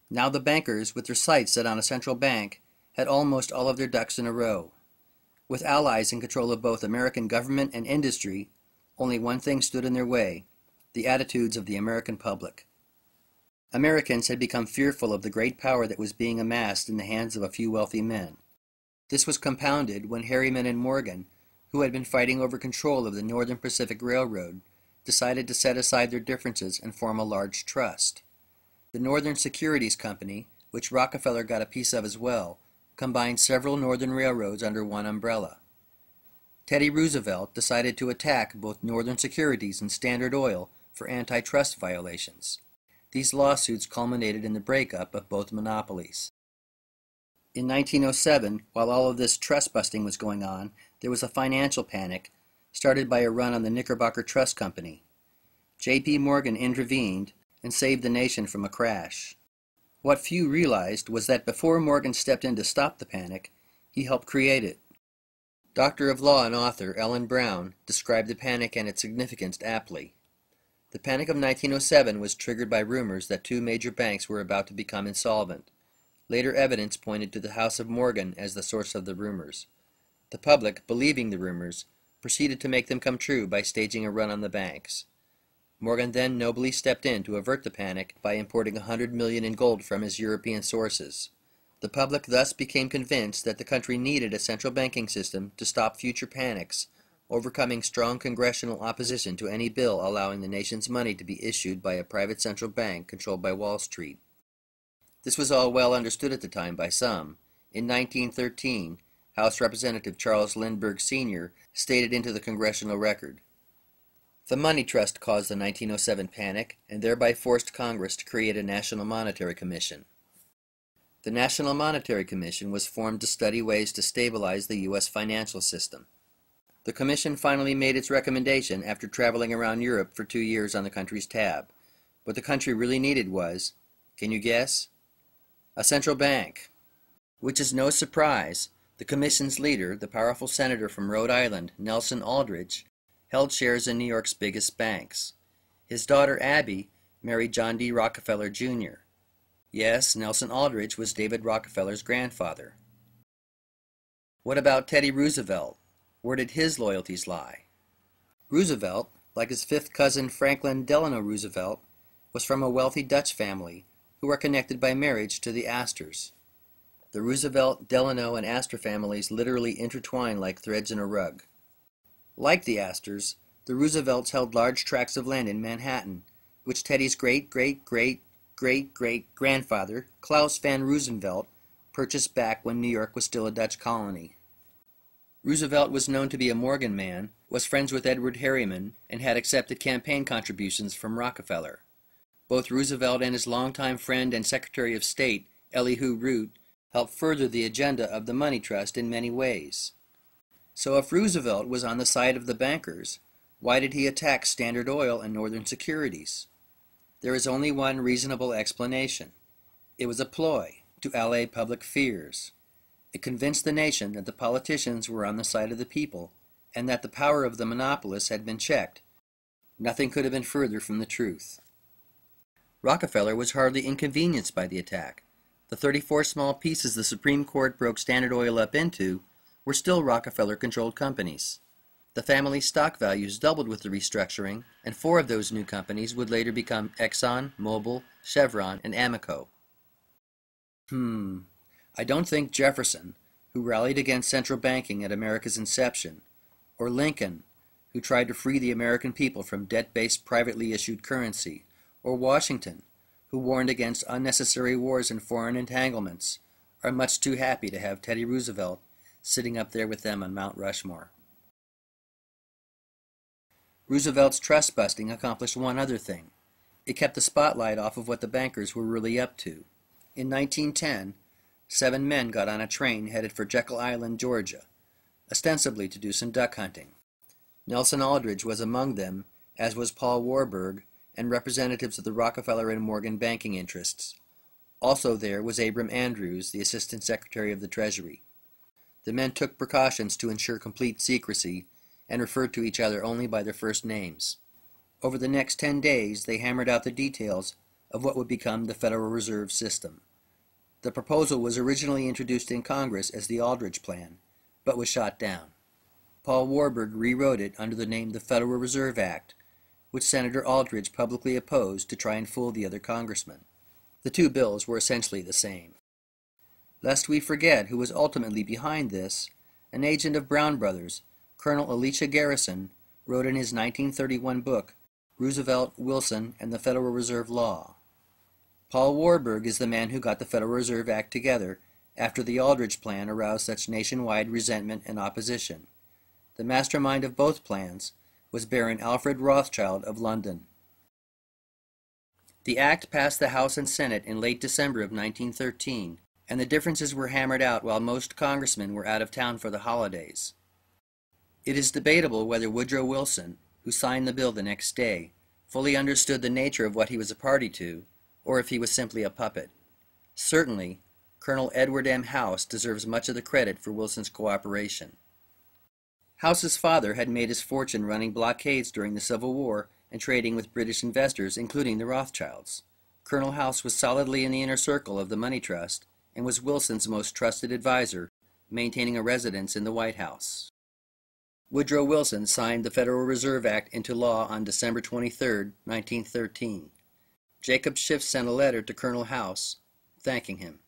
Now the bankers, with their sights set on a central bank, had almost all of their ducks in a row. With allies in control of both American government and industry, only one thing stood in their way: the attitudes of the American public. Americans had become fearful of the great power that was being amassed in the hands of a few wealthy men. This was compounded when Harriman and Morgan, who had been fighting over control of the Northern Pacific Railroad, decided to set aside their differences and form a large trust. The Northern Securities Company, which Rockefeller got a piece of as well, combined several northern railroads under one umbrella. Teddy Roosevelt decided to attack both Northern Securities and Standard Oil for antitrust violations. These lawsuits culminated in the breakup of both monopolies. In 1907, while all of this trust busting was going on, there was a financial panic started by a run on the Knickerbocker Trust Company. J.P. Morgan intervened and saved the nation from a crash. What few realized was that before Morgan stepped in to stop the panic, he helped create it. Doctor of Law and author Ellen Brown described the panic and its significance aptly. The Panic of 1907 was triggered by rumors that two major banks were about to become insolvent. Later evidence pointed to the House of Morgan as the source of the rumors. The public, believing the rumors, proceeded to make them come true by staging a run on the banks. Morgan then nobly stepped in to avert the panic by importing $100 million in gold from his European sources. The public thus became convinced that the country needed a central banking system to stop future panics, overcoming strong congressional opposition to any bill allowing the nation's money to be issued by a private central bank controlled by Wall Street. This was all well understood at the time by some. In 1913, House Representative Charles Lindbergh Sr. stated into the congressional record, "The money trust caused the 1907 panic and thereby forced Congress to create a National Monetary Commission." The National Monetary Commission was formed to study ways to stabilize the U.S. financial system. The commission finally made its recommendation after traveling around Europe for 2 years on the country's tab. What the country really needed was, can you guess? A central bank. Which is no surprise. The commission's leader, the powerful senator from Rhode Island, Nelson Aldrich, held shares in New York's biggest banks. His daughter Abby married John D. Rockefeller, Jr. Yes, Nelson Aldrich was David Rockefeller's grandfather. What about Teddy Roosevelt? Where did his loyalties lie? Roosevelt, like his fifth cousin Franklin Delano Roosevelt, was from a wealthy Dutch family who were connected by marriage to the Astors. The Roosevelt, Delano, and Astor families literally intertwined like threads in a rug. Like the Astors, the Roosevelts held large tracts of land in Manhattan, which Teddy's great-great-great-great-great-grandfather, Claus van Roosevelt, purchased back when New York was still a Dutch colony. Roosevelt was known to be a Morgan man, was friends with Edward Harriman, and had accepted campaign contributions from Rockefeller. Both Roosevelt and his longtime friend and Secretary of State, Elihu Root, helped further the agenda of the money trust in many ways. So if Roosevelt was on the side of the bankers, why did he attack Standard Oil and Northern Securities? There is only one reasonable explanation. It was a ploy to allay public fears. It convinced the nation that the politicians were on the side of the people and that the power of the monopolists had been checked. Nothing could have been further from the truth. Rockefeller was hardly inconvenienced by the attack. The 34 small pieces the Supreme Court broke Standard Oil up into were still Rockefeller-controlled companies. The family's stock values doubled with the restructuring, and 4 of those new companies would later become Exxon, Mobil, Chevron, and Amoco. I don't think Jefferson, who rallied against central banking at America's inception, or Lincoln, who tried to free the American people from debt-based privately issued currency, or Washington, who warned against unnecessary wars and foreign entanglements, are much too happy to have Teddy Roosevelt sitting up there with them on Mount Rushmore. Roosevelt's trust-busting accomplished one other thing. It kept the spotlight off of what the bankers were really up to. In 1910, 7 men got on a train headed for Jeckyll Island, Georgia, ostensibly to do some duck hunting. Nelson Aldrich was among them, as was Paul Warburg, and representatives of the Rockefeller and Morgan banking interests. Also there was Abram Andrews, the Assistant Secretary of the Treasury. The men took precautions to ensure complete secrecy and referred to each other only by their first names. Over the next 10 days, they hammered out the details of what would become the Federal Reserve System. The proposal was originally introduced in Congress as the Aldrich Plan, but was shot down. Paul Warburg rewrote it under the name the Federal Reserve Act, which Senator Aldrich publicly opposed to try and fool the other congressmen. The two bills were essentially the same. Lest we forget who was ultimately behind this, an agent of Brown Brothers, Colonel Elisha Garrison, wrote in his 1931 book, Roosevelt, Wilson, and the Federal Reserve Law. Paul Warburg is the man who got the Federal Reserve Act together after the Aldrich Plan aroused such nationwide resentment and opposition. The mastermind of both plans was Baron Alfred Rothschild of London. The act passed the House and Senate in late December of 1913, and the differences were hammered out while most congressmen were out of town for the holidays. It is debatable whether Woodrow Wilson, who signed the bill the next day, fully understood the nature of what he was a party to, or if he was simply a puppet. Certainly, Colonel Edward M. House deserves much of the credit for Wilson's cooperation. House's father had made his fortune running blockades during the Civil War and trading with British investors, including the Rothschilds. Colonel House was solidly in the inner circle of the money trust and was Wilson's most trusted advisor, maintaining a residence in the White House. Woodrow Wilson signed the Federal Reserve Act into law on December 23, 1913. Jacob Schiff sent a letter to Colonel House, thanking him.